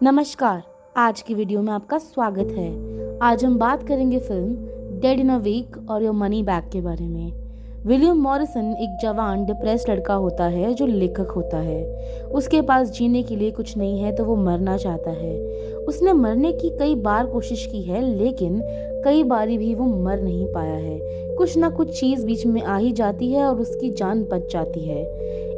नमस्कार। आज की वीडियो में आपका स्वागत है। आज हम बात करेंगे film dead in a week और योर मनी बैक के बारे में। विलियम मॉरिसन एक जवान डिप्रेस्ड लड़का होता है जो लेखक होता है। उसके पास जीने के लिए कुछ नहीं है तो वो मरना चाहता है। उसने मरने की कई बार कोशिश की है लेकिन कई बारी भी वो मर नहीं पाया है। कुछ ना कुछ चीज़ बीच में आ ही जाती है और उसकी जान बच जाती है।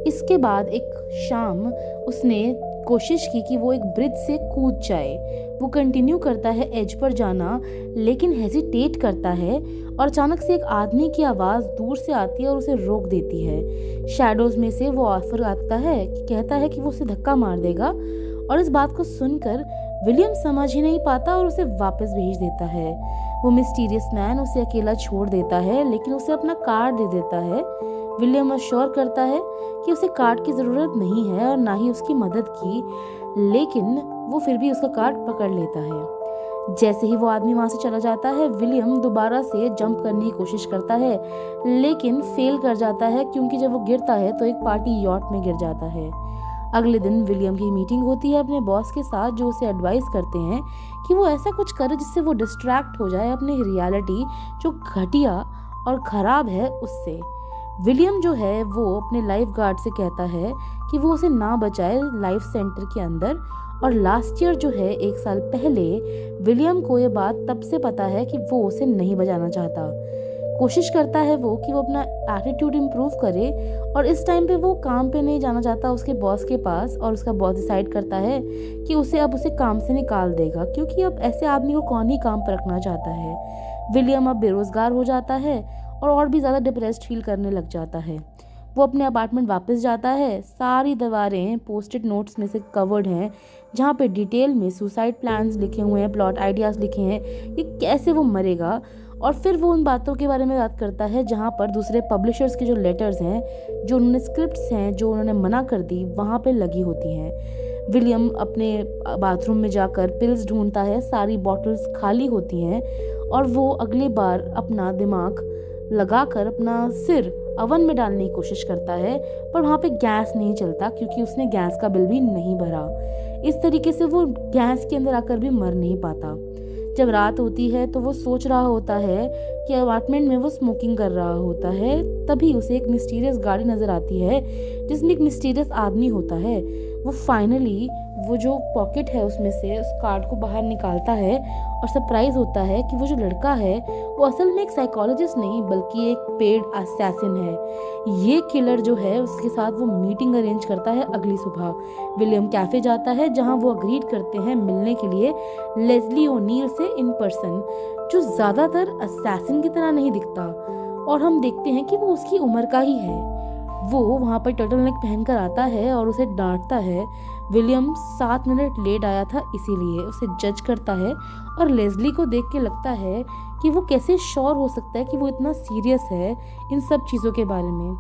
इसके बाद एक शाम उसने कोशिश की कि वो एक ब्रिज से कूद जाए। वो कंटिन्यू करता है एज पर जाना लेकिन हेजिटेट करता है और अचानक से एक आदमी की आवाज़ दूर से आती है और उसे रोक देती है। शैडोज में से वो ऑफर आता है कि कहता है कि वो उसे धक्का मार देगा और इस बात को सुनकर विलियम समझ ही नहीं पाता और उसे वापस भेज देता है। वो मिस्टीरियस मैन उसे अकेला छोड़ देता है लेकिन उसे अपना कार्ड दे देता है। विलियम अश्योर करता है कि उसे कार्ड की ज़रूरत नहीं है और ना ही उसकी मदद की, लेकिन वो फिर भी उसका कार्ड पकड़ लेता है। जैसे ही वो आदमी वहाँ से चला जाता है विलियम दोबारा से जंप करने की कोशिश करता है लेकिन फेल कर जाता है क्योंकि जब वो गिरता है तो एक पार्टी यॉट में गिर जाता है। अगले दिन विलियम की मीटिंग होती है अपने बॉस के साथ जो उसे एडवाइस करते हैं कि वो ऐसा कुछ करे जिससे वो डिस्ट्रैक्ट हो जाए अपनी रियलिटी जो घटिया और ख़राब है उससे। विलियम जो है वो अपने लाइफ गार्ड से कहता है कि वो उसे ना बचाए लाइफ सेंटर के अंदर। और लास्ट ईयर जो है 1 साल पहले विलियम को ये बात तब से पता है कि वो उसे नहीं बचाना चाहता। कोशिश करता है वो कि वो अपना एटीट्यूड इम्प्रूव करे और इस टाइम पे वो काम पे नहीं जाना चाहता उसके बॉस के पास और उसका बॉस डिसाइड करता है कि उसे काम से निकाल देगा क्योंकि अब ऐसे आदमी को कौन ही काम पर रखना चाहता है। विलियम अब बेरोजगार हो जाता है और भी ज़्यादा डिप्रेस्ड फील करने लग जाता है। वो अपने अपार्टमेंट वापस जाता है। सारी दीवारें पोस्टेड नोट्स में से कवर्ड हैं जहाँ पे डिटेल में सुसाइड प्लान्स लिखे हुए हैं, प्लॉट आइडियाज़ लिखे हैं कि कैसे वो मरेगा। और फिर वो उन बातों के बारे में बात करता है जहाँ पर दूसरे पब्लिशर्स के जो लेटर्स हैं, जो उन्होंने स्क्रिप्ट्स हैं जो उन्होंने मना कर दी, वहाँ पे लगी होती हैं। विलियम अपने बाथरूम में जाकर पिल्स ढूंढता है। सारी बॉटल्स खाली होती हैं और वो अगली बार अपना दिमाग लगाकर अपना सिर अवन में डालने की कोशिश करता है पर वहाँ पे गैस नहीं चलता क्योंकि उसने गैस का बिल भी नहीं भरा। इस तरीके से वो गैस के अंदर आकर भी मर नहीं पाता। जब रात होती है तो वो सोच रहा होता है कि अपार्टमेंट में वो स्मोकिंग कर रहा होता है, तभी उसे एक मिस्टीरियस गाड़ी नज़र आती है जिसमें एक मिस्टीरियस आदमी होता है। वो फाइनली वो जो पॉकेट है उसमें से उस कार्ड को बाहर निकालता है और सरप्राइज होता है कि वो जो लड़का है वो असल में एक साइकोलॉजिस्ट नहीं बल्कि एक पेड असैसिन है। ये किलर जो है उसके साथ वो मीटिंग अरेंज करता है अगली सुबह। विलियम कैफे जाता है जहां वो अग्रीड करते हैं मिलने के लिए लेस्ली ओनील से इन पर्सन, जो ज़्यादातर असैसिन की तरह नहीं दिखता और हम देखते हैं कि वो उसकी उम्र का ही है। वो वहाँ पर टर्टल नेक पहनकर आता है और उसे डांटता है। विलियम 7 मिनट लेट आया था इसीलिए उसे जज करता है और लेस्ली को देख के लगता है कि वो कैसे श्योर हो सकता है कि वो इतना सीरियस है इन सब चीज़ों के बारे में।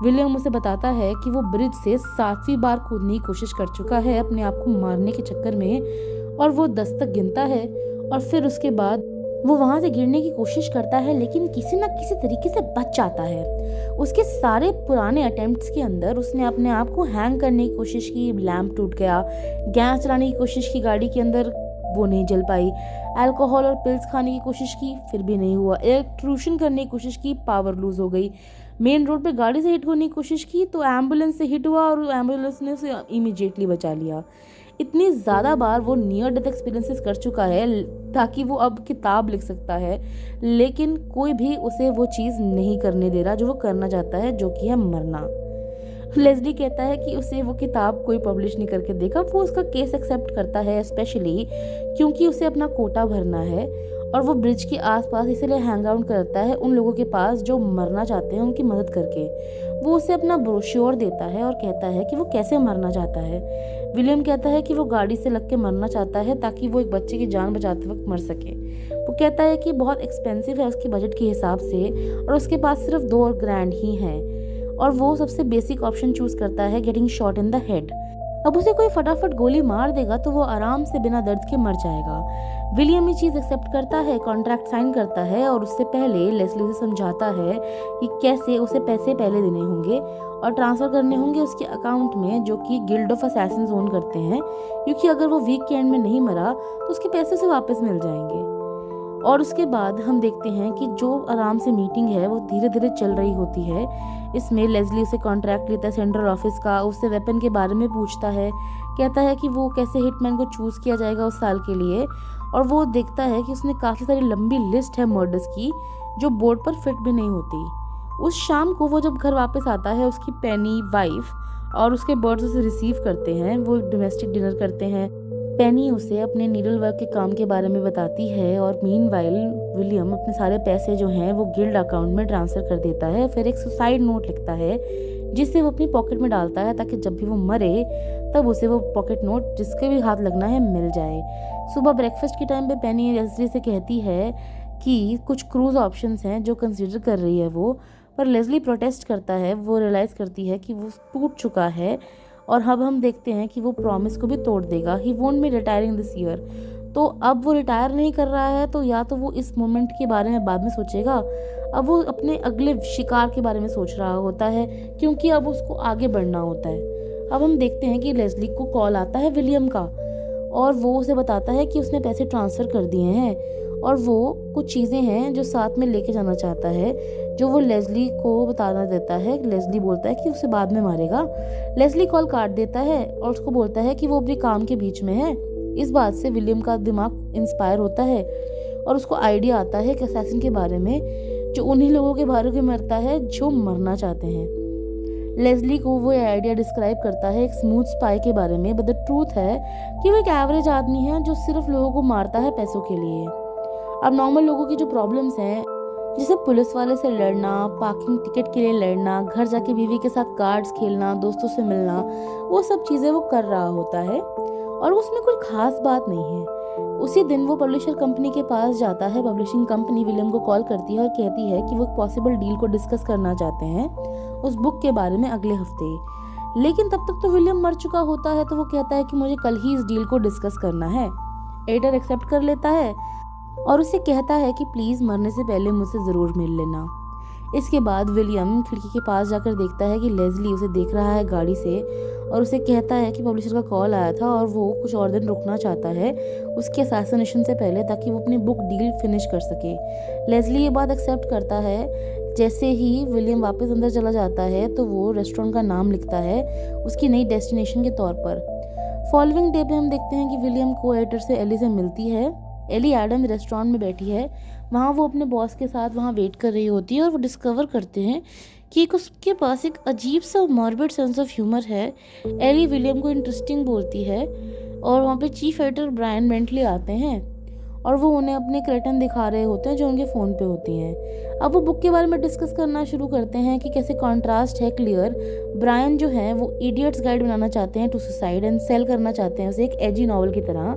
विलियम उसे बताता है कि वो ब्रिज से 7वीं बार कूदने की कोशिश कर चुका है अपने आप को मारने के चक्कर में और वो 10 तक गिनता है और फिर उसके बाद वो वहाँ से गिरने की कोशिश करता है लेकिन किसी न किसी तरीके से बच जाता है। उसके सारे पुराने अटेम्प्ट्स के अंदर उसने अपने आप को हैंग करने की कोशिश की, लैंप टूट गया। गैस चलाने की कोशिश की गाड़ी के अंदर, वो नहीं जल पाई। अल्कोहल और पिल्स खाने की कोशिश की, फिर भी नहीं हुआ। इलेक्ट्रोशन करने की कोशिश की, पावर लूज हो गई। मेन रोड पे गाड़ी से हिट होने की कोशिश की तो एम्बुलेंस से हिट हुआ और एम्बुलेंस ने उसे इमीडिएटली बचा लिया। इतनी ज़्यादा बार वो नियर डेथ एक्सपीरियंसेस कर चुका है ताकि वो अब किताब लिख सकता है, लेकिन कोई भी उसे वो चीज़ नहीं करने दे रहा जो वो करना चाहता है, जो कि है मरना। लेस्ली कहता है कि उसे वो किताब कोई पब्लिश नहीं करके देगा। वो उसका केस एक्सेप्ट करता है स्पेशली क्योंकि उसे अपना कोटा भरना है और वो ब्रिज के आसपास इसलिए हैंग आउट करता है उन लोगों के पास जो मरना चाहते हैं उनकी मदद करके। वो उसे अपना ब्रोश्योर देता है और कहता है कि वो कैसे मरना चाहता है। विलियम कहता है कि वो गाड़ी से लग के मरना चाहता है ताकि वो एक बच्चे की जान बचाते वक्त मर सके। वो कहता है कि बहुत एक्सपेंसिव है उसके बजट के हिसाब से और उसके पास सिर्फ 2 ग्रैंड ही हैं और वो सबसे बेसिक ऑप्शन चूज करता है, getting shot in the head. अब उसे कोई फटाफट गोली मार देगा तो वो आराम से बिना दर्द के मर जाएगा। विलियम ये चीज़ एक्सेप्ट करता है, कॉन्ट्रैक्ट साइन करता है और उससे पहले लेस्ली से समझाता है कि कैसे उसे पैसे पहले देने होंगे और ट्रांसफ़र करने होंगे उसके अकाउंट में, जो कि गिल्ड ऑफ असैसिन्स ओन करते हैं, क्योंकि अगर वो वीक के एंड में नहीं मरा तो उसके पैसे उसे वापस मिल जाएंगे। और उसके बाद हम देखते हैं कि जो आराम से मीटिंग है वो धीरे धीरे चल रही होती है। इसमें लेज़ली उसे कॉन्ट्रैक्ट लेता है सेंट्रल ऑफिस का, उससे वेपन के बारे में पूछता है, कहता है कि वो कैसे हिटमैन को चूज़ किया जाएगा उस साल के लिए। और वो देखता है कि उसने काफ़ी सारी लंबी लिस्ट है मर्डर्स की जो बोर्ड पर फिट भी नहीं होती। उस शाम को वो जब घर वापस आता है, उसकी पेनी वाइफ और उसके बर्ड्स उसे रिसीव करते हैं। वो डोमेस्टिक डिनर करते हैं। पेनी उसे अपने नीडल वर्क के काम के बारे में बताती है और मीनवाइल विलियम अपने सारे पैसे जो हैं वो गिल्ड अकाउंट में ट्रांसफ़र कर देता है। फिर एक सुसाइड नोट लिखता है जिसे वो अपनी पॉकेट में डालता है ताकि जब भी वो मरे तब उसे वो पॉकेट नोट जिसके भी हाथ लगना है मिल जाए। सुबह ब्रेकफास्ट के टाइम पे पेनी लेज़ली से कहती है कि कुछ क्रूज ऑप्शंस हैं जो कंसीडर कर रही है वो, पर लेज़ली प्रोटेस्ट करता है। वो रियलाइज़ करती है कि वो टूट चुका है और अब हम देखते हैं कि वो प्रॉमिस को भी तोड़ देगा। He won't be retiring this year. तो अब वो रिटायर नहीं कर रहा है, तो या तो वो इस मोमेंट के बारे में बाद में सोचेगा, अब वो अपने अगले शिकार के बारे में सोच रहा होता है, क्योंकि अब उसको आगे बढ़ना होता है। अब हम देखते हैं कि लेज़ली को कॉल आता है विलियम का और वो उसे बताता है कि उसने पैसे ट्रांसफ़र कर दिए हैं और वो कुछ चीज़ें हैं जो साथ में लेके जाना चाहता है, जो वो लेज़ली को बताना देता है। लेज़ली बोलता है कि उसे बाद में मारेगा। लेज़ली कॉल काट देता है और उसको बोलता है कि वो अपने काम के बीच में है। इस बात से विलियम का दिमाग इंस्पायर होता है और उसको आइडिया आता है कि असैसिन के बारे में, जो उन्हीं लोगों के बारे में मरता है जो मरना चाहते हैं। लेज़ली को वो आइडिया डिस्क्राइब करता है एक स्मूथ स्पाई के बारे में, बट द ट्रूथ है कि वो एक एवरेज आदमी है जो सिर्फ लोगों को मारता है पैसों के लिए। अब नॉर्मल लोगों की जो प्रॉब्लम्स हैं, जैसे पुलिस वाले से लड़ना, पार्किंग टिकट के लिए लड़ना, घर जाके बीवी के साथ कार्ड्स खेलना, दोस्तों से मिलना, वो सब चीज़ें वो कर रहा होता है और उसमें कोई ख़ास बात नहीं है। उसी दिन वो पब्लिशर कंपनी के पास जाता है। पब्लिशिंग कंपनी विलियम को कॉल करती है और कहती है कि वो एक पॉसिबल डील को डिस्कस करना चाहते हैं उस बुक के बारे में अगले हफ्ते। लेकिन तब तक तो विलियम मर चुका होता है, तो वो कहता है कि मुझे कल ही इस डील को डिस्कस करना है। एडिटर एक्सेप्ट कर लेता है और उसे कहता है कि प्लीज़ मरने से पहले मुझसे ज़रूर मिल लेना। इसके बाद विलियम खिड़की के पास जाकर देखता है कि लेज़ली उसे देख रहा है गाड़ी से और उसे कहता है कि पब्लिशर का कॉल आया था और वो कुछ और दिन रुकना चाहता है उसके असैसिनेशन से पहले, ताकि वो अपनी बुक डील फिनिश कर सके। लेज़ली ये बात एक्सेप्ट करता है। जैसे ही विलियम वापस अंदर चला जाता है तो वो रेस्टोरेंट का नाम लिखता है उसकी नई डेस्टिनेशन के तौर पर। फॉलोइंग डे पे हम देखते हैं कि विलियम को एडिटर से एली से मिलती है। एली एडम रेस्टोरेंट में बैठी है। वहाँ वो अपने बॉस के साथ वहाँ वेट कर रही होती है और वो डिस्कवर करते हैं कि उसके पास एक अजीब सा मॉर्बिड सेंस ऑफ ह्यूमर है। एली विलियम को इंटरेस्टिंग बोलती है और वहाँ पे चीफ एडिटर ब्रायन बेंटली आते हैं और वो उन्हें अपने कर्टन दिखा रहे होते हैं जो उनके फ़ोन पे होती हैं। अब वो बुक के बारे में डिस्कस करना शुरू करते हैं कि कैसे कॉन्ट्रास्ट है क्लियर। ब्रायन जो है वो इडियट्स गाइड बनाना चाहते हैं टू सुसाइड एंड सेल करना चाहते हैं उसे एक एजी नॉवल की तरह,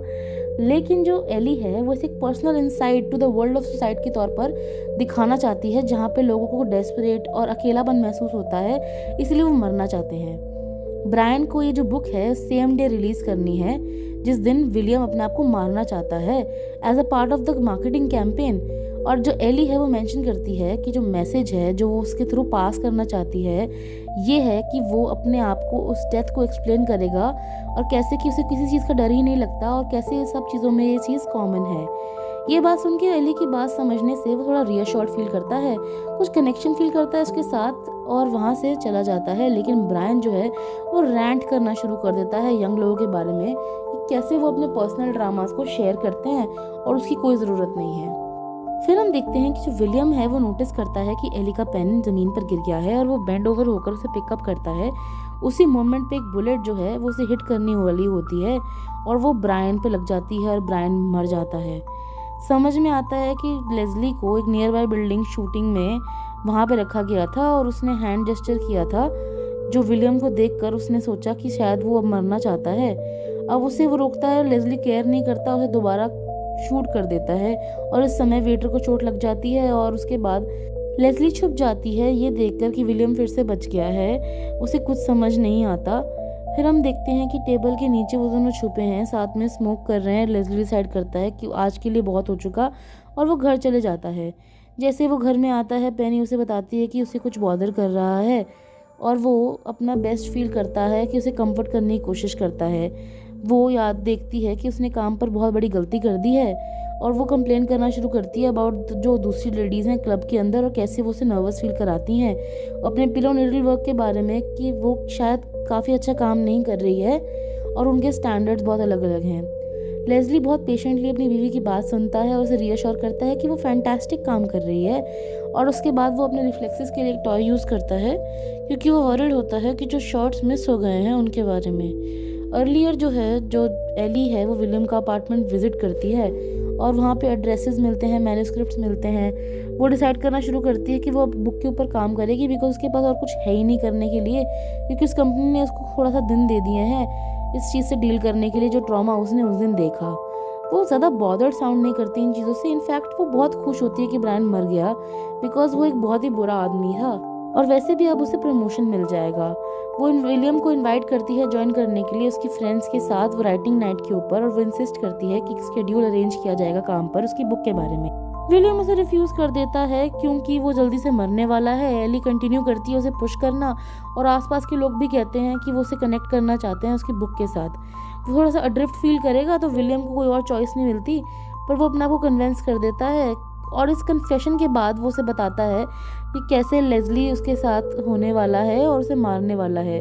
लेकिन जो एली है वो इसे एक personal insight to the world of suicide के तौर पर दिखाना चाहती है, जहाँ पे लोगों को डेस्परेट और अकेलापन महसूस होता है, इसलिए वो मरना चाहते हैं। ब्रायन को ये जो बुक है सेम डे रिलीज़ करनी है जिस दिन विलियम अपने आप को मारना चाहता है as a part of the marketing campaign. और जो एली है वो मेंशन करती है कि जो मैसेज है जो वो उसके थ्रू पास करना चाहती है ये है कि वो अपने आप को उस डेथ को एक्सप्लेन करेगा और कैसे कि उसे किसी चीज़ का डर ही नहीं लगता और कैसे ये सब चीज़ों में ये चीज़ कॉमन है। ये बात सुन के एली की बात समझने से वो थोड़ा रियश्योर्ड फील करता है, कुछ कनेक्शन फील करता है उसके साथ और वहाँ से चला जाता है। लेकिन ब्रायन जो है वो रैंट करना शुरू कर देता है यंग लोगों के बारे में कि कैसे वो अपने पर्सनल ड्रामास को शेयर करते हैं और उसकी कोई ज़रूरत नहीं है। फिर हम देखते हैं कि जो विलियम है वो नोटिस करता है कि एली का पेन ज़मीन पर गिर गया है और वो बेंड ओवर होकर उसे पिकअप करता है। उसी मोमेंट पे एक बुलेट जो है वो उसे हिट करने वाली होती है और वो ब्रायन पे लग जाती है और ब्रायन मर जाता है। समझ में आता है कि लेज़ली को एक नियर बाय बिल्डिंग शूटिंग में वहाँ पे रखा गया था और उसने हैंड जेस्चर किया था, जो विलियम को देखकर उसने सोचा कि शायद वो अब मरना चाहता है। अब उसे वो रोकता है, लेज़ली केयर नहीं करता, उसे दोबारा शूट कर देता है और इस समय वेटर को चोट लग जाती है और उसके बाद लेज़ली छुप जाती है ये देखकर कि विलियम फिर से बच गया है। उसे कुछ समझ नहीं आता। फिर हम देखते हैं कि टेबल के नीचे वो दोनों छुपे हैं, साथ में स्मोक कर रहे हैं। लेज़ली डिसाइड करता है कि आज के लिए बहुत हो चुका और वो घर चले जाता है। जैसे वो घर में आता है पेनी उसे बताती है कि उसे कुछ बॉदर कर रहा है और वो अपना बेस्ट फील करता है कि उसे कंफर्ट करने की कोशिश करता है। वो याद देखती है कि उसने काम पर बहुत बड़ी गलती कर दी है और वो कंप्लेन करना शुरू करती है अबाउट जो दूसरी लेडीज़ हैं क्लब के अंदर और कैसे वो उसे नर्वस फील कराती हैं अपने पिलो नीडल वर्क के बारे में, कि वो शायद काफ़ी अच्छा काम नहीं कर रही है और उनके स्टैंडर्ड्स बहुत अलग अलग हैं। लेज़ली बहुत पेशेंटली अपनी बीवी की बात सुनता है और उसे रीअश्योर करता है कि वो फैंटास्टिक काम कर रही है, और उसके बाद वो अपने रिफ्लेक्सेस के लिए एक टॉय यूज़ करता है क्योंकि वो वरिड होता है कि जो शॉट्स मिस हो गए हैं उनके बारे में। अर्लियर जो एली है वो विलियम का अपार्टमेंट विजिट करती है और वहाँ पे एड्रेसेस मिलते हैं, मैन्युस्क्रिप्ट्स मिलते हैं। वो डिसाइड करना शुरू करती है कि वो बुक के ऊपर काम करेगी बिकॉज उसके पास और कुछ है ही नहीं करने के लिए, क्योंकि उस कंपनी ने उसको थोड़ा सा दिन दे दिए हैं इस चीज़ से डील करने के लिए जो ट्रॉमा उसने उस दिन देखा। वो ज़्यादा बॉदर्ड साउंड नहीं करती इन चीज़ों से। इनफैक्ट वो बहुत खुश होती है कि ब्रायन मर गया बिकॉज वो एक बहुत ही बुरा आदमी था और वैसे भी अब उसे प्रमोशन मिल जाएगा। वो विलियम को इनवाइट करती है ज्वाइन करने के लिए उसकी फ्रेंड्स के साथ वो राइटिंग नाइट के ऊपर, और वो इंसिस्ट करती है कि शेड्यूल अरेंज किया जाएगा काम पर उसकी बुक के बारे में। विलियम उसे रिफ्यूज़ कर देता है क्योंकि वो जल्दी से मरने वाला है। एली कंटिन्यू करती है उसे पुश करना और आसपास के लोग भी कहते हैं कि वो उसे कनेक्ट करना चाहते हैं उसकी बुक के साथ। वो थोड़ा सा अड्रिफ्ट फील करेगा तो विलियम को कोई और चॉइस नहीं मिलती, पर वो अपने आप को कन्विंस कर देता है और इस कन्फेशन के बाद वो उसे बताता है कि कैसे लेज़ली उसके साथ होने वाला है और उसे मारने वाला है।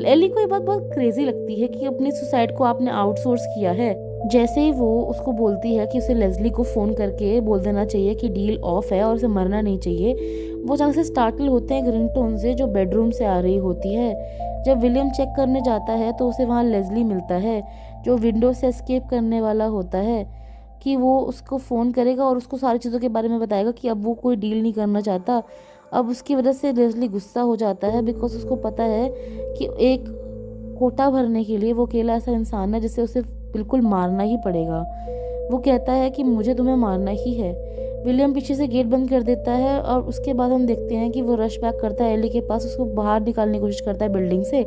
एली को ये बात बहुत क्रेजी लगती है कि अपनी सुसाइड को आपने आउटसोर्स किया है। जैसे ही वो उसको बोलती है कि उसे लेज़ली को फ़ोन करके बोल देना चाहिए कि डील ऑफ है और उसे मरना नहीं चाहिए, वो अचानक से स्टार्टल होते हैं एक रिंगटोन से जो बेडरूम से आ रही होती है। जब विलियम चेक करने जाता है तो उसे वहाँ लेज़ली मिलता है जो विंडो से एस्केप करने वाला होता है कि वो उसको फ़ोन करेगा और उसको सारी चीज़ों के बारे में बताएगा कि अब वो कोई डील नहीं करना चाहता। अब उसकी वजह से लेज़ली गुस्सा हो जाता है बिकॉज उसको पता है कि एक कोटा भरने के लिए वो अकेला ऐसा इंसान है जिसे उसे बिल्कुल मारना ही पड़ेगा। वो कहता है कि मुझे तुम्हें मारना ही है। विलियम पीछे से गेट बंद कर देता है और उसके बाद हम देखते हैं कि वो रश बैक करता है एली के पास, उसको बाहर निकालने की कोशिश करता है बिल्डिंग से,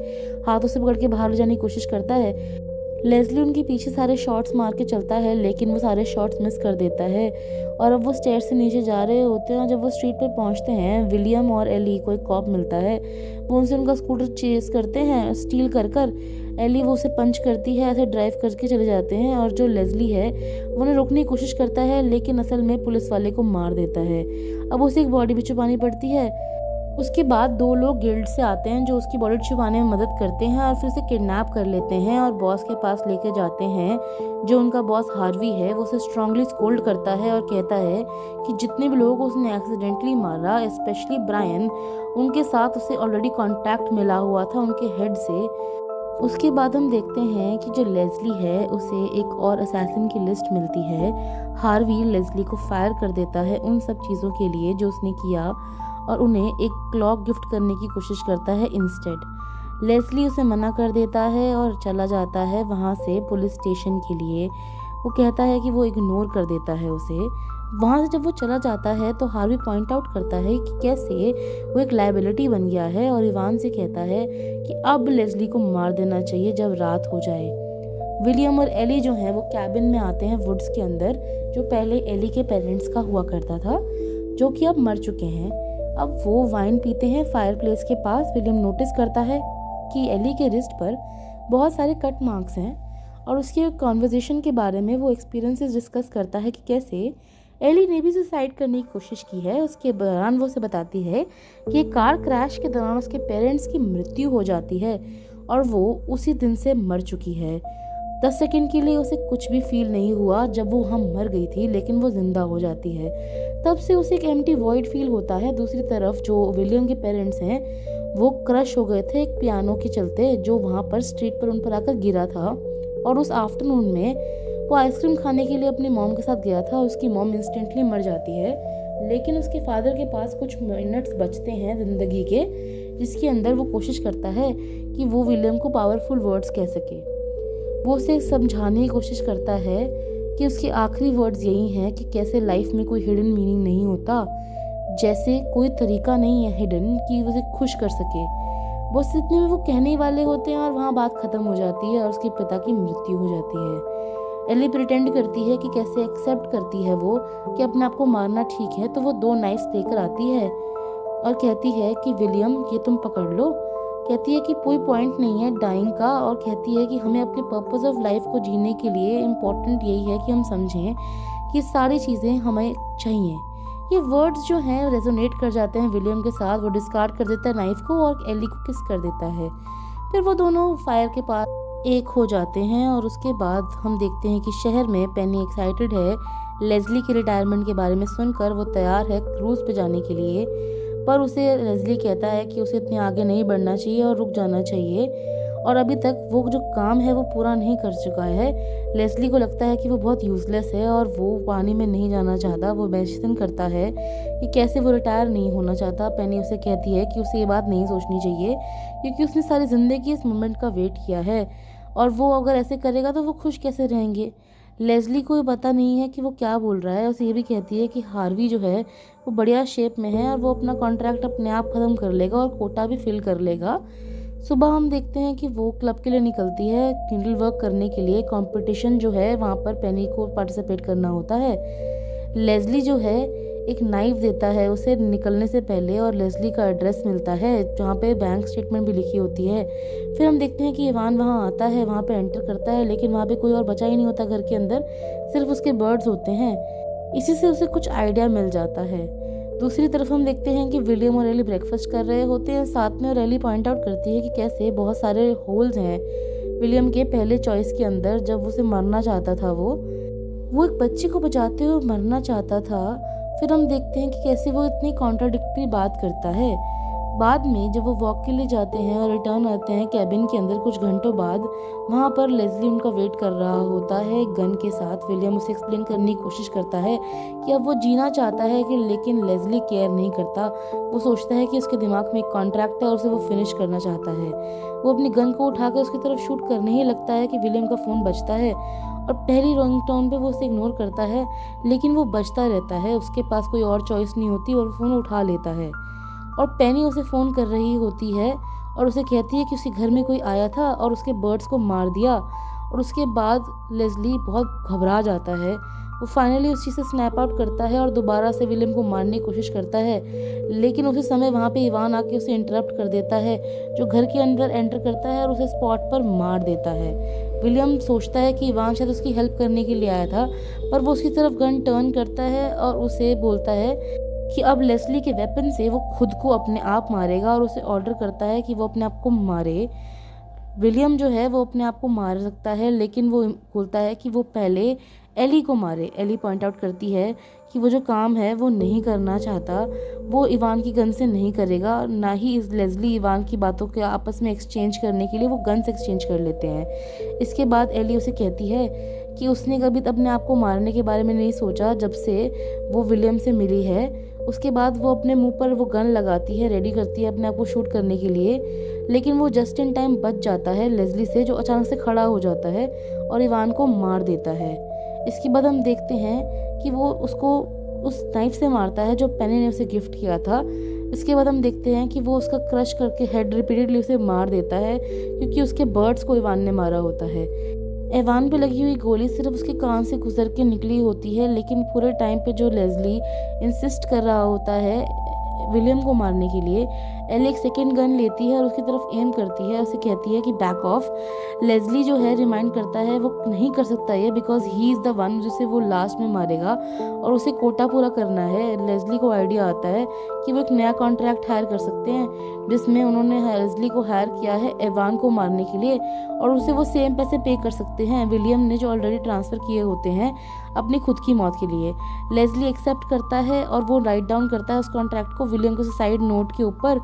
हाथों से पकड़ के बाहर ले जाने की कोशिश करता है। लेज़ली उनके पीछे सारे शॉट्स मार के चलता है लेकिन वो सारे शॉट्स मिस कर देता है और अब वो स्टेयर से नीचे जा रहे होते हैं और जब वो स्ट्रीट पर पहुंचते हैं विलियम और एली को एक कॉप मिलता है। वो उनसे उनका स्कूटर चेस करते हैं स्टील कर कर। एली वो उसे पंच करती है, ऐसे ड्राइव करके चले जाते हैं और जो लेज़ली है वो उन्हें रोकने की कोशिश करता है लेकिन असल में पुलिस वाले को मार देता है। अब उसे एक बॉडी भी छुपानी पड़ती है। उसके बाद दो लोग गिल्ड से आते हैं जो उसकी बॉडी छुपाने में मदद करते हैं और फिर उसे किडनैप कर लेते हैं और बॉस के पास लेके जाते हैं। जो उनका बॉस हार्वी है वो उसे स्ट्रांगली स्कोल्ड करता है और कहता है कि जितने भी लोगों को उसने एक्सीडेंटली मारा, स्पेशली ब्रायन, उनके साथ उसे ऑलरेडी कॉन्टैक्ट मिला हुआ था उनके हेड से। उसके बाद हम देखते हैं कि जो लेज़ली है उसे एक और असैसिन की लिस्ट मिलती है। हार्वी लेज़ली को फायर कर देता है उन सब चीज़ों के लिए जो उसने किया और उन्हें एक क्लॉक गिफ्ट करने की कोशिश करता है इंस्टेड। लेज़ली उसे मना कर देता है और चला जाता है वहाँ से पुलिस स्टेशन के लिए। वो कहता है कि वो इग्नोर कर देता है उसे। वहाँ से जब वो चला जाता है तो हार्वी पॉइंट आउट करता है कि कैसे वो एक लायबिलिटी बन गया है और इवान से कहता है कि अब लेज़ली को मार देना चाहिए जब रात हो जाए। विलियम और एली जो हैं वो कैबिन में आते हैं वुड्स के अंदर, जो पहले एली के पेरेंट्स का हुआ करता था, जो कि अब मर चुके हैं। अब वो वाइन पीते हैं फायर प्लेस के पास। विलियम नोटिस करता है कि एली के रिस्ट पर बहुत सारे कट मार्क्स हैं और उसके कॉन्वर्जेशन के बारे में वो एक्सपीरियंसेस डिस्कस करता है कि कैसे एली ने भी सुसाइड करने की कोशिश की है। उसके दौरान वो उसे बताती है कि एक कार क्रैश के दौरान उसके पेरेंट्स की मृत्यु हो जाती है और वो उसी दिन से मर चुकी है। 10 सेकंड के लिए उसे कुछ भी फील नहीं हुआ जब वो हम मर गई थी, लेकिन वो जिंदा हो जाती है। तब से उसे एक एम्प्टी वॉइड फील होता है। दूसरी तरफ जो विलियम के पेरेंट्स हैं वो क्रश हो गए थे एक पियानो के चलते जो वहाँ पर स्ट्रीट पर उन पर आकर गिरा था, और उस आफ्टरनून में वो आइसक्रीम खाने के लिए अपनी मॉम के साथ गया था। उसकी मॉम इंस्टेंटली मर जाती है, लेकिन उसके फादर के पास कुछ मिनट्स बचते हैं ज़िंदगी के, जिसके अंदर वो कोशिश करता है कि वो विलियम को पावरफुल वर्ड्स कह सके। वो उसे समझाने की कोशिश करता है कि उसके आखिरी वर्ड्स यही हैं कि कैसे लाइफ में कोई हिडन मीनिंग नहीं होता, जैसे कोई तरीका नहीं है हिडन कि उसे खुश कर सके। बस इतने में वो कहने वाले होते हैं और वहाँ बात ख़त्म हो जाती है और उसके पिता की मृत्यु हो जाती है। एली प्रिटेंड करती है कि कैसे एक्सेप्ट करती है वो कि अपने आप को मारना ठीक है, तो वो 2 नाइफ्स लेकर आती है और कहती है कि विलियम ये तुम पकड़ लो कहती है कि कोई पॉइंट नहीं है डाइंग का, और कहती है कि हमें अपने पर्पस ऑफ लाइफ को जीने के लिए इम्पोर्टेंट यही है कि हम समझें कि सारी चीज़ें हमें चाहिए। ये वर्ड्स जो हैं रेजोनेट कर जाते हैं विलियम के साथ। वो डिस्कार्ड कर देता है नाइफ को और एली को किस कर देता है। फिर वो दोनों फायर के पास एक हो जाते हैं और उसके बाद हम देखते हैं कि शहर में पेनी एक्साइटेड है लेज़ली के रिटायरमेंट के बारे में सुनकर। वो तैयार है क्रूज़ पे जाने के लिए, पर उसे लेज़ली कहता है कि उसे इतने आगे नहीं बढ़ना चाहिए और रुक जाना चाहिए, और अभी तक वो जो काम है वो पूरा नहीं कर चुका है। लेज़ली को लगता है कि वो बहुत यूज़लेस है और वो पानी में नहीं जाना चाहता। वो इमेजिन करता है कि कैसे वो रिटायर नहीं होना चाहता। पेनी उसे कहती है कि उसे ये बात नहीं सोचनी चाहिए क्योंकि उसने सारी ज़िंदगी इस मोमेंट का वेट किया है, और वो अगर ऐसे करेगा तो वो खुश कैसे रहेंगे। लेज़ली को पता नहीं है कि वो क्या बोल रहा है। उसे ये भी कहती है कि हार्वी जो है वो बढ़िया शेप में है और वो अपना कॉन्ट्रैक्ट अपने आप ख़त्म कर लेगा और कोटा भी फिल कर लेगा। सुबह हम देखते हैं कि वो क्लब के लिए निकलती है नीडल वर्क करने के लिए। कंपटीशन जो है वहाँ पर पेनी को पार्टिसिपेट करना होता है। लेज़ली जो है एक नाइफ देता है उसे निकलने से पहले, और लेज़ली का एड्रेस मिलता है जहाँ पे बैंक स्टेटमेंट भी लिखी होती है। फिर हम देखते हैं कि इवान वहाँ आता है, वहाँ पे एंटर करता है, लेकिन वहाँ पे कोई और बचा ही नहीं होता घर के अंदर, सिर्फ उसके बर्ड्स होते हैं। इसी से उसे कुछ आइडिया मिल जाता है। दूसरी तरफ हम देखते हैं कि विलियम और एली ब्रेकफास्ट कर रहे होते हैं साथ में, और एली पॉइंट आउट करती है कि कैसे बहुत सारे होल्स हैं विलियम के पहले चॉइस के अंदर। जब उसे मरना चाहता था वो एक बच्चे को बचाते हुए मरना चाहता था। फिर हम देखते हैं कि कैसे वो इतनी कॉन्ट्राडिक्टरी बात करता है। बाद में जब वो वॉक के लिए जाते हैं और रिटर्न आते हैं कैबिन के अंदर कुछ घंटों बाद, वहाँ पर लेज़ली उनका वेट कर रहा होता है गन के साथ। विलियम उसे एक्सप्लेन करने की कोशिश करता है कि अब वो जीना चाहता है कि, लेकिन लेज़ली केयर नहीं करता। वो सोचता है कि उसके दिमाग में एक कॉन्ट्रैक्ट है और उसे वो फिनिश करना चाहता है। वो अपनी गन को उठाकर उसकी तरफ शूट करने ही लगता है कि विलियम का फ़ोन बजता है, और पहली रिंगटोन पे वो उसे इग्नोर करता है, लेकिन वो बजता रहता है। उसके पास कोई और चॉइस नहीं होती और फ़ोन उठा लेता है, और पेनी उसे फ़ोन कर रही होती है और उसे कहती है कि उसके घर में कोई आया था और उसके बर्ड्स को मार दिया। और उसके बाद लेज़ली बहुत घबरा जाता है। वो फाइनली उस चीज़ से स्नैप आउट करता है और दोबारा से विलियम को मारने की कोशिश करता है, लेकिन उसी समय वहाँ पे इवान आके उसे इंटरप्ट कर देता है, जो घर के अंदर एंटर करता है और उसे स्पॉट पर मार देता है। विलियम सोचता है कि इवान शायद उसकी हेल्प करने के लिए आया था, पर वो उसकी तरफ गन टर्न करता है और उसे बोलता है कि अब लेज़ली के वेपन से वो खुद को अपने आप मारेगा, और उसे ऑर्डर करता है कि वो अपने आप को मारे। विलियम जो है वो अपने आप को मार सकता है, लेकिन वो बोलता है कि वो पहले एली को मारे। एली पॉइंट आउट करती है कि वो जो काम है वो नहीं करना चाहता, वो इवान की गन से नहीं करेगा, ना ही इस लेज़ली इवान की बातों के आपस में एक्सचेंज करने के लिए वो गन्स एक्सचेंज कर लेते हैं। इसके बाद एली उसे कहती है कि उसने कभी अपने आप को मारने के बारे में नहीं सोचा जब से वो विलियम से मिली है। उसके बाद वो अपने मुंह पर वो गन लगाती है, रेडी करती है अपने आप को शूट करने के लिए, लेकिन वो जस्ट इन टाइम बच जाता है लेज़ली से, जो अचानक से खड़ा हो जाता है और इवान को मार देता है। इसके बाद हम देखते हैं कि वो उसको उस नाइफ से मारता है जो पेनी ने उसे गिफ्ट किया था। इसके बाद हम देखते हैं कि वो उसका क्रश करके हेड रिपीटेडली उसे मार देता है, क्योंकि उसके बर्ड्स को इवान ने मारा होता है। इवान पे लगी हुई गोली सिर्फ उसके कान से गुजर के निकली होती है, लेकिन पूरे टाइम पे जो लेज़ली इंसिस्ट कर रहा होता है विलियम को मारने के लिए, एली एक सेकेंड गन लेती है और उसकी तरफ एम करती है, उसे कहती है कि बैक ऑफ। लेज़ली जो है रिमाइंड करता है वो नहीं कर सकता ये, because he is the one जिसे वो लास्ट में मारेगा और उसे कोटा पूरा करना है। लेज़ली को आइडिया आता है कि वो एक नया कॉन्ट्रैक्ट हायर कर सकते हैं, जिसमें उन्होंने लेज़ली को हायर किया है इवान को मारने के लिए, और उसे वो सेम पैसे पे कर सकते हैं विलियम ने जो ऑलरेडी ट्रांसफ़र किए होते हैं अपनी खुद की मौत के लिए। लेज़ली एक्सेप्ट करता है और वो राइट डाउन करता है उस कॉन्ट्रैक्ट को विलियम के सुसाइड नोट के ऊपर,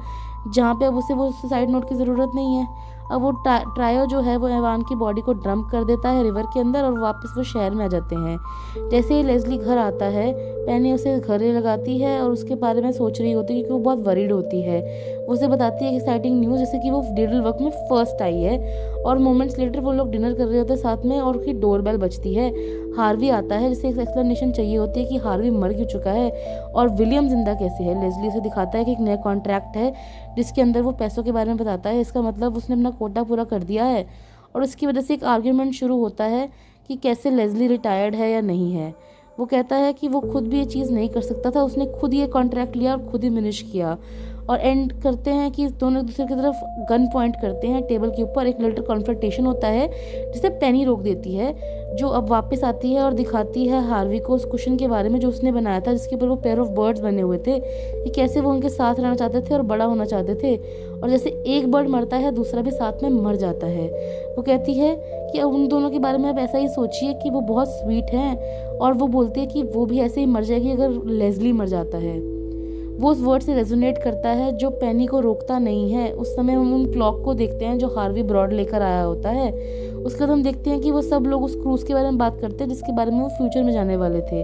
जहाँ पे अब उसे वो सुसाइड नोट की ज़रूरत नहीं है। अब वो ट्रायो जो है वो इवान की बॉडी को डंप कर देता है रिवर के अंदर, और वापस वो शहर में आ जाते हैं। जैसे ही लेज़ली घर आता है, पेनी उसे घरे लगाती है और उसके बारे में सोच रही होती है क्योंकि वो बहुत वरीड होती है। वो उसे बताती है एक्साइटिंग न्यूज़, जैसे कि वो नीडल वर्क में फर्स्ट आई है, और मोमेंट्स लेटर वो लोग डिनर कर रहे होते हैं साथ में और उसकी डोरबेल बजती है। हार्वी आता है, जिसे एक एक्सप्लेनेशन चाहिए होती है कि हार्वी मर क्यों चुका है और विलियम जिंदा कैसे है। लेज़ली उसे दिखाता है कि एक नया कॉन्ट्रैक्ट है जिसके अंदर वो पैसों के बारे में बताता है, इसका मतलब उसने अपना कोटा पूरा कर दिया है, और उसकी वजह से एक आर्ग्यूमेंट शुरू होता है कि कैसे लेज़ली रिटायर्ड है या नहीं है। वो कहता है कि वो खुद भी ये चीज़ नहीं कर सकता था, उसने खुद ये कॉन्ट्रैक्ट लिया और खुद ही फिनिश किया, और एंड करते हैं कि दोनों एक दूसरे की तरफ गन पॉइंट करते हैं टेबल के ऊपर। एक लिटिल कॉन्फ्रंटेशन होता है जिसे पेनी रोक देती है, जो अब वापस आती है और दिखाती है हार्वी को उस कुशन के बारे में जो उसने बनाया था, जिसके ऊपर वो पेयर ऑफ बर्ड्स बने हुए थे, कि कैसे वो उनके साथ रहना चाहते थे और बड़ा होना चाहते थे, और जैसे एक बर्ड मरता है दूसरा भी साथ में मर जाता है। वो कहती है कि अब उन दोनों के बारे में आप ऐसा ही सोचिए कि वो बहुत स्वीट हैं, और वो बोलती है कि वो भी ऐसे ही मर जाएगी अगर लेज़ली मर जाता है। वो उस वर्ड से रेजोनेट करता है जो पेनी को रोकता नहीं है। उस समय हम उन क्लॉक को देखते हैं जो हार्वी ब्रॉड लेकर आया होता है। उसके बाद हम देखते हैं कि वो सब लोग उस क्रूज़ के बारे में बात करते हैं जिसके बारे में वो फ्यूचर में जाने वाले थे।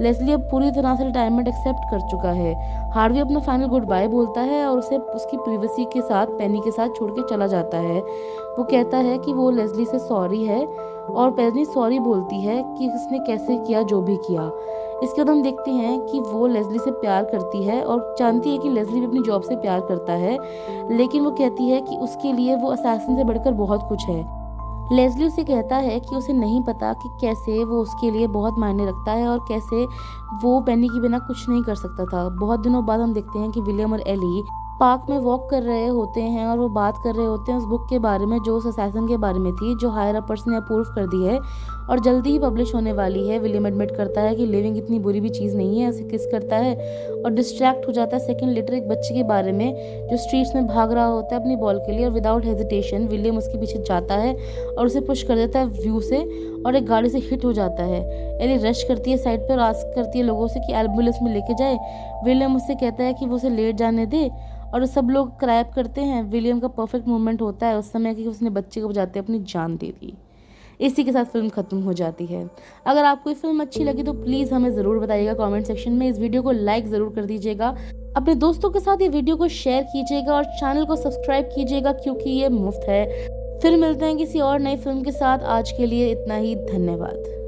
लेज़ली अब पूरी तरह से रिटायरमेंट एक्सेप्ट कर चुका है। हार्वी अपना फाइनल गुड बाय बोलता है और उसे उसकी प्रिवेसी के साथ पेनी के साथ छोड़ के चला जाता है। वो कहता है कि वो लेज़ली से सॉरी है और पेनी सॉरी बोलती है कि उसने कैसे किया जो भी किया। इसके बाद हम देखते हैं कि वो लेज़ली से प्यार करती है और जानती है कि लेज़ली भी अपनी जॉब से प्यार करता है, लेकिन वो कहती है कि उसके लिए वो असैसिन से बढ़कर बहुत कुछ है। लेज़ली उसे कहता है कि उसे नहीं पता कि कैसे वो उसके लिए बहुत मायने रखता है और कैसे वो पेनी के बिना कुछ नहीं कर सकता था। बहुत दिनों बाद हम देखते हैं कि विलियम और एली पार्क में वॉक कर रहे होते हैं और वो बात कर रहे होते हैं उस बुक के बारे में जो उस असैसिन के बारे में थी, जो हायर अपर्स ने अप्रूव कर दी है और जल्दी ही पब्लिश होने वाली है। विलियम एडमिट करता है कि लिविंग इतनी बुरी भी चीज़ नहीं है, ऐसे किस करता है और डिस्ट्रैक्ट हो जाता है सेकंड लेटर एक बच्चे के बारे में जो स्ट्रीट्स में भाग रहा होता है अपनी बॉल के लिए, और विदाउट हेजिटेशन विलियम उसके पीछे जाता है और उसे पुश कर देता है व्यू से और एक गाड़ी से हिट हो जाता है। एली रश करती है साइड पर, आस्क करती है लोगों से कि एम्बुलेंस में लेके जाए। विलियम उससे कहता है कि वो उसे लेट जाने दे और सब लोग क्रैप करते हैं। विलियम का परफेक्ट मोमेंट होता है उस समय कि उसने बच्चे को बचाते अपनी जान दे दी। इसी के साथ फिल्म खत्म हो जाती है। अगर आपको ये फिल्म अच्छी लगी तो प्लीज़ हमें ज़रूर बताइएगा कमेंट सेक्शन में। इस वीडियो को लाइक ज़रूर कर दीजिएगा, अपने दोस्तों के साथ ये वीडियो को शेयर कीजिएगा और चैनल को सब्सक्राइब कीजिएगा क्योंकि ये मुफ्त है। फिर मिलते हैं किसी और नई फिल्म के साथ। आज के लिए इतना ही, धन्यवाद।